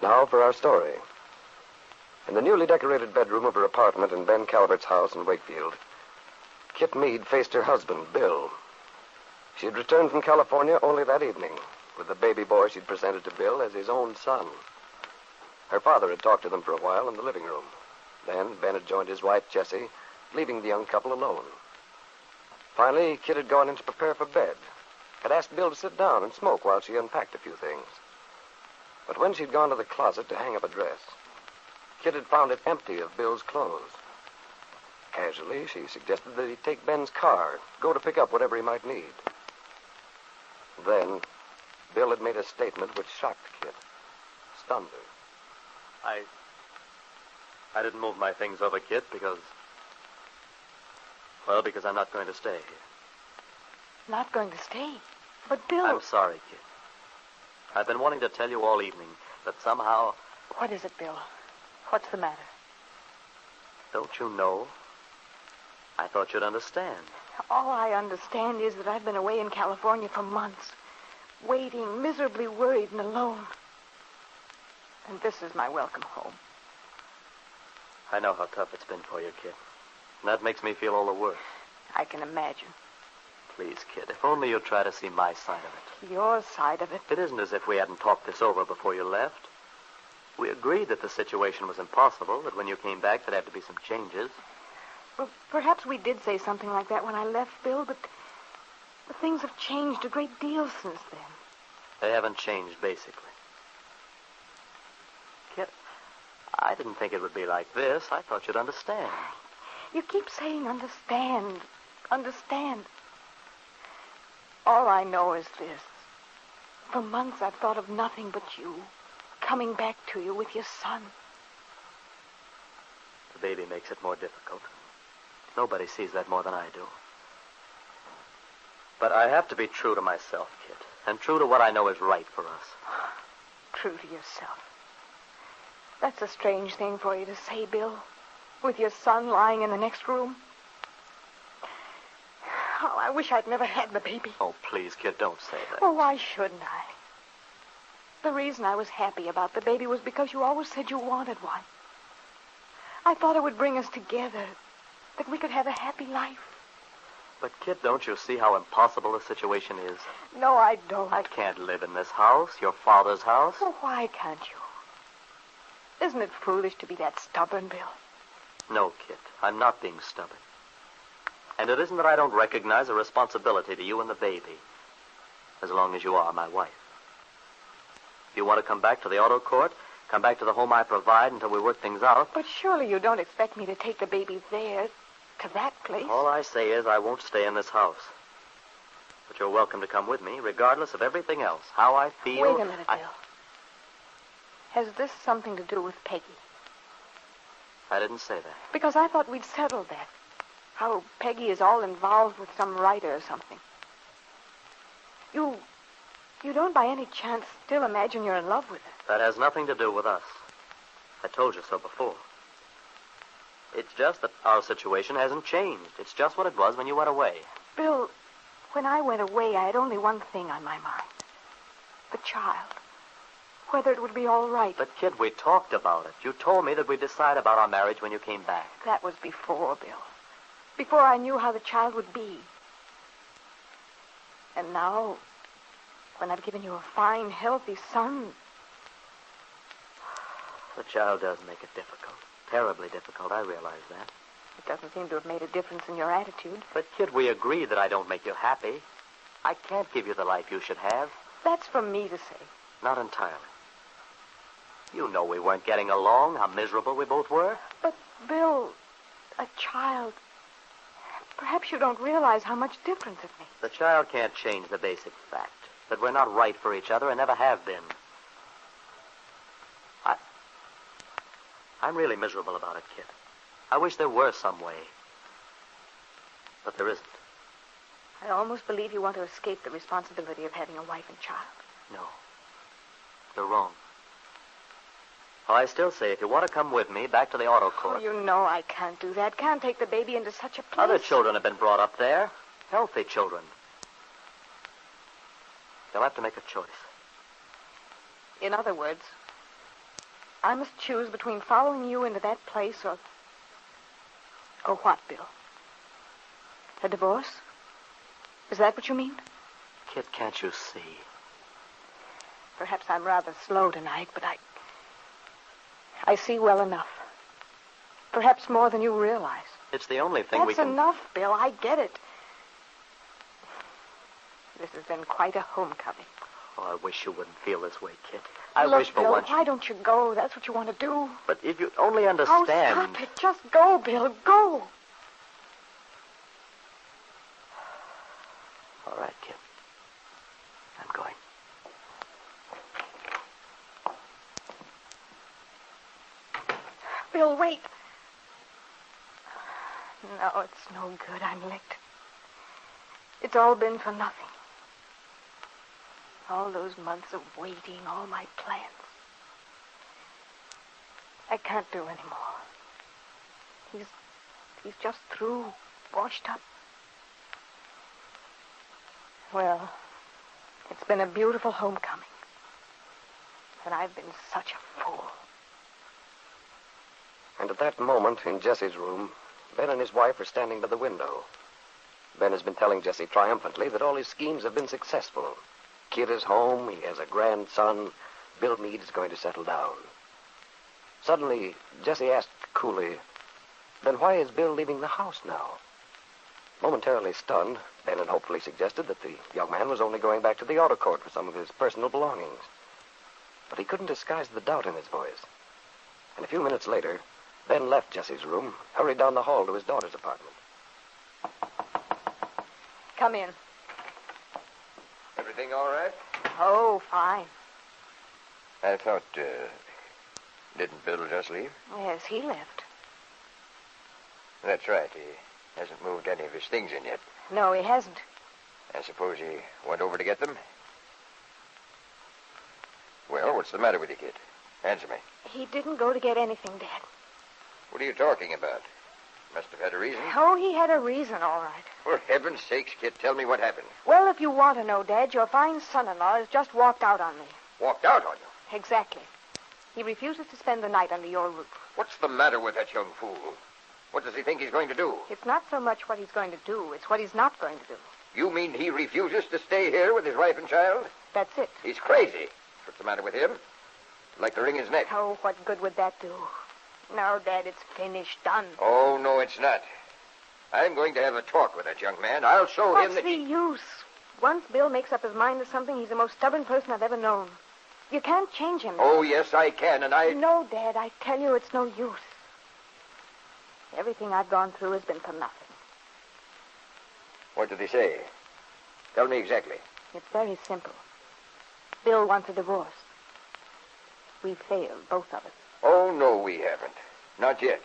Now for our story. In the newly decorated bedroom of her apartment in Ben Calvert's house in Wakefield, Kit Meade faced her husband, Bill. She had returned from California only that evening, with the baby boy she'd presented to Bill as his own son. Her father had talked to them for a while in the living room. Then Ben had joined his wife, Jessie, leaving the young couple alone. Finally, Kit had gone in to prepare for bed, had asked Bill to sit down and smoke while she unpacked a few things. But when she'd gone to the closet to hang up a dress, Kit had found it empty of Bill's clothes. Casually, she suggested that he take Ben's car, go to pick up whatever he might need. Then, Bill had made a statement which shocked Kit, stunned her. I didn't move my things over, Kit, because I'm not going to stay here. Not going to stay? But Bill... I'm sorry, Kit. I've been wanting to tell you all evening that somehow... What is it, Bill? What's the matter? Don't you know? I thought you'd understand. All I understand is that I've been away in California for months, waiting, miserably worried and alone. And this is my welcome home. I know how tough it's been for you, Kid. And that makes me feel all the worse. I can imagine. Please, Kid, if only you'd try to see my side of it. Your side of it? It isn't as if we hadn't talked this over before you left. We agreed that the situation was impossible, that when you came back there'd have to be some changes. Well, perhaps we did say something like that when I left, Bill, but things have changed a great deal since then. They haven't changed, basically. Kid, I didn't think it would be like this. I thought you'd understand. You keep saying understand, understand. All I know is this. For months I've thought of nothing but you, coming back to you with your son. The baby makes it more difficult. Nobody sees that more than I do. But I have to be true to myself, Kid, and true to what I know is right for us. True to yourself. That's a strange thing for you to say, Bill, with your son lying in the next room. Oh, I wish I'd never had the baby. Oh, please, Kid, don't say that. Well, why shouldn't I? The reason I was happy about the baby was because you always said you wanted one. I thought it would bring us together, that we could have a happy life. But, Kid, don't you see how impossible the situation is? No, I don't. I can't live in this house, your father's house. Well, why can't you? Isn't it foolish to be that stubborn, Bill? No, Kid, I'm not being stubborn. And it isn't that I don't recognize a responsibility to you and the baby, as long as you are my wife. If you want to come back to the auto court, come back to the home I provide until we work things out. But surely you don't expect me to take the baby there, to that place. All I say is I won't stay in this house. But you're welcome to come with me, regardless of everything else. How I feel... Wait a minute, Bill. Has this something to do with Peggy? I didn't say that. Because I thought we'd settled that. How Peggy is all involved with some writer or something. You don't by any chance still imagine you're in love with her? That has nothing to do with us. I told you so before. It's just that our situation hasn't changed. It's just what it was when you went away. Bill, when I went away, I had only one thing on my mind. The child. Whether it would be all right. But, Kid, we talked about it. You told me that we'd decide about our marriage when you came back. That was before, Bill. Before I knew how the child would be. And now, when I've given you a fine, healthy son... The child does make it difficult. Terribly difficult, I realize that. It doesn't seem to have made a difference in your attitude. But, Kid, we agreed that I don't make you happy. I can't give you the life you should have. That's for me to say. Not entirely. You know we weren't getting along, how miserable we both were. But, Bill, a child... Perhaps you don't realize how much difference it makes. The child can't change the basic fact that we're not right for each other and never have been. I'm really miserable about it, Kid. I wish there were some way. But there isn't. I almost believe you want to escape the responsibility of having a wife and child. No. You're wrong. Well, I still say, if you want to come with me back to the auto court... Oh, you know I can't do that. Can't take the baby into such a place. Other children have been brought up there. Healthy children. You'll have to make a choice. In other words, I must choose between following you into that place or... Or what, Bill? A divorce? Is that what you mean? Kid, can't you see? Perhaps I'm rather slow tonight, but I see well enough. Perhaps more than you realize. It's the only thing we can... That's enough, Bill. I get it. This has been quite a homecoming. Oh, I wish you wouldn't feel this way, kid. I Look, wish for Bill, once... why don't you go? That's what you want to do. But if you only Oh, understand... stop it. Just go, Bill. Go. All right, kid. I'm going. Bill, wait. No, it's no good. I'm licked. It's all been for nothing. All those months of waiting, all my plans. I can't do any more. He's just through, washed up. Well, it's been a beautiful homecoming. And I've been such a fool. And at that moment, in Jesse's room, Ben and his wife are standing by the window. Ben has been telling Jesse triumphantly that all his schemes have been successful. Kid is home, he has a grandson, Bill Meade is going to settle down. Suddenly, Jesse asked coolly, then why is Bill leaving the house now? Momentarily stunned, Ben had hopefully suggested that the young man was only going back to the auto court for some of his personal belongings. But he couldn't disguise the doubt in his voice. And a few minutes later, Ben left Jesse's room, hurried down the hall to his daughter's apartment. Come in. Everything all right? Oh, fine. I thought, didn't Bill just leave? Yes, he left. That's right. He hasn't moved any of his things in yet. No, he hasn't. I suppose he went over to get them? Well, what's the matter with you, kid? Answer me. He didn't go to get anything, Dad. What are you talking about? Must have had a reason. Oh, he had a reason, all right. For heaven's sakes, kid, tell me what happened. Well, if you want to know, Dad, your fine son-in-law has just walked out on me. Walked out on you? Exactly. He refuses to spend the night under your roof. What's the matter with that young fool? What does he think he's going to do? It's not so much what he's going to do. It's what he's not going to do. You mean he refuses to stay here with his wife and child? That's it. He's crazy. What's the matter with him? I'd like to wring his neck. Oh, what good would that do? No, Dad, it's finished, done. Oh, no, it's not. I'm going to have a talk with that young man. I'll show him What's that the use? Once Bill makes up his mind to something, he's the most stubborn person I've ever known. You can't change him. Oh, yes, I can, and I... No, Dad, I tell you it's no use. Everything I've gone through has been for nothing. What did he say? Tell me exactly. It's very simple. Bill wants a divorce. We've failed, both of us. Oh, no, we haven't. Not yet.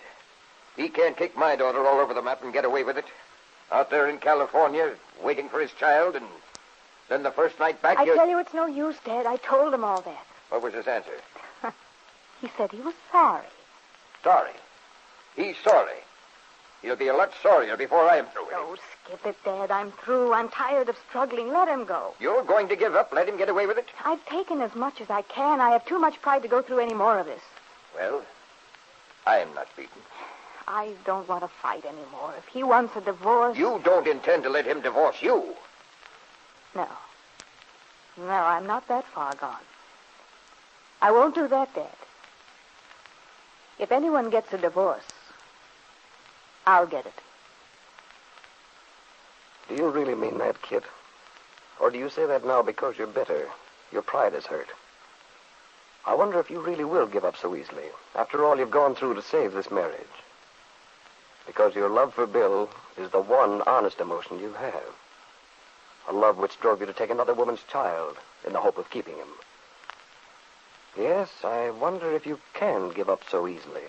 He can't kick my daughter all over the map and get away with it. Out there in California, waiting for his child, and then the first night back... I tell you it's no use, Dad. I told him all that. What was his answer? He said he was sorry. Sorry. He's sorry. He'll be a lot sorrier before I am through with him. Oh, skip it, Dad. I'm through. I'm tired of struggling. Let him go. You're going to give up, let him get away with it? I've taken as much as I can. I have too much pride to go through any more of this. Well, I am not beaten. I don't want to fight anymore. If he wants a divorce... You don't intend to let him divorce you. No. No, I'm not that far gone. I won't do that, Dad. If anyone gets a divorce, I'll get it. Do you really mean that, kid? Or do you say that now because you're bitter? Your pride is hurt. I wonder if you really will give up so easily, after all you've gone through to save this marriage. Because your love for Bill is the one honest emotion you have. A love which drove you to take another woman's child in the hope of keeping him. Yes, I wonder if you can give up so easily.